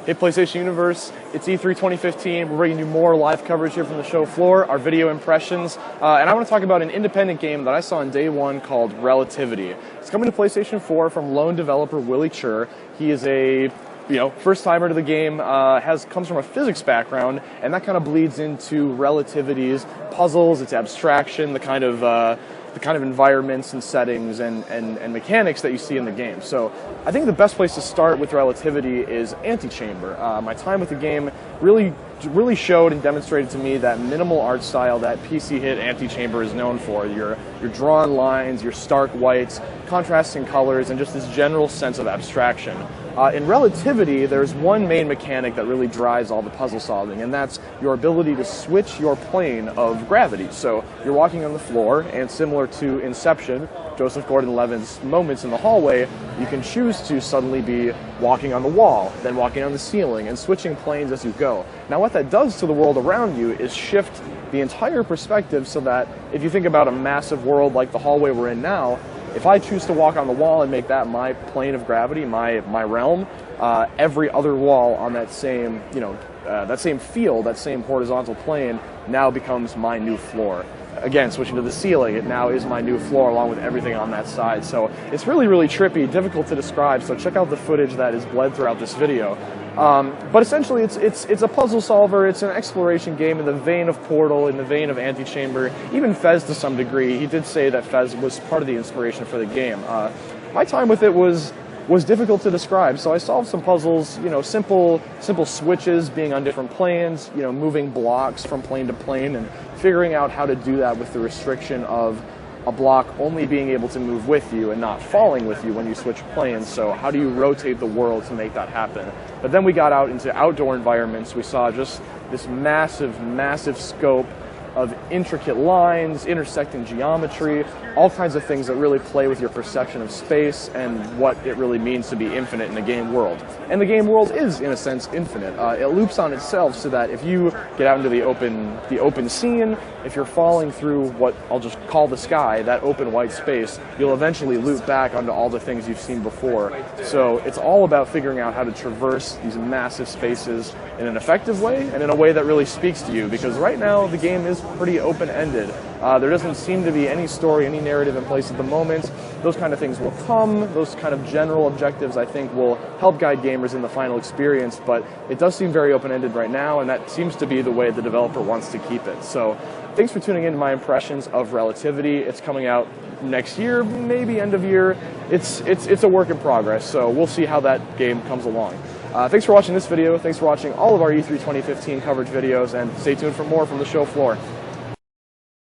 Hey PlayStation Universe, it's E3 2015. We're bringing you more live coverage here from the show floor, our video impressions, and I want to talk about an independent game that I saw on day one called Relativity. It's coming to PlayStation 4 from lone developer Willie Chur. He is a first timer to the game, comes from a physics background, and that kind of bleeds into Relativity's puzzles, its abstraction, the kind of environments and settings and mechanics that you see in the game. So I think the best place to start with Relativity is Antechamber. My time with the game really showed and demonstrated to me that minimal art style that PC hit Antechamber is known for. Your drawn lines, your stark whites, contrasting colors, and just this general sense of abstraction. In Relativity, there's one main mechanic that really drives all the puzzle solving, and that's your ability to switch your plane of gravity. So you're walking on the floor, and similar to Inception, Joseph Gordon-Levitt's moments in the hallway, you can choose to suddenly be walking on the wall, then walking on the ceiling, and switching planes as you go. Now what that does to the world around you is shift the entire perspective so that if you think about a massive world like the hallway we're in now, if I choose to walk on the wall and make that my plane of gravity, my realm, every other wall on that same, that same field, that same horizontal plane now becomes my new floor. Again, switching to the ceiling, it now is my new floor along with everything on that side. So it's really trippy, difficult to describe, so check out the footage that is bled throughout this video. But essentially it's a puzzle solver, it's an exploration game in the vein of Portal, in the vein of Antechamber, even Fez to some degree. He did say that Fez was part of the inspiration for the game. My time with it was difficult to describe, so I solved some puzzles, simple switches, being on different planes, moving blocks from plane to plane, and figuring out how to do that with the restriction of a block only being able to move with you and not falling with you when you switch planes. So how do you rotate the world to make that happen? But then we got out into outdoor environments. We saw just this massive scope of intricate lines, intersecting geometry, all kinds of things that really play with your perception of space and what it really means to be infinite in a game world. And the game world is, in a sense, infinite. It loops on itself so that if you get out into the open scene, if you're falling through what I'll just call the sky, that open white space, you'll eventually loop back onto all the things you've seen before. So it's all about figuring out how to traverse these massive spaces in an effective way and in a way that really speaks to you, because right now the game is pretty open-ended. There doesn't seem to be any story, any narrative in place at the moment. Those kind of things will come. Those kind of general objectives, I think, will help guide gamers in the final experience, but it does seem very open-ended right now, and that seems to be the way the developer wants to keep it. So thanks for tuning in to my impressions of Relativity. It's coming out next year, maybe end of year. It's a work in progress, so we'll see how that game comes along. Thanks for watching this video. Thanks for watching all of our E3 2015 coverage videos, and stay tuned for more from the show floor.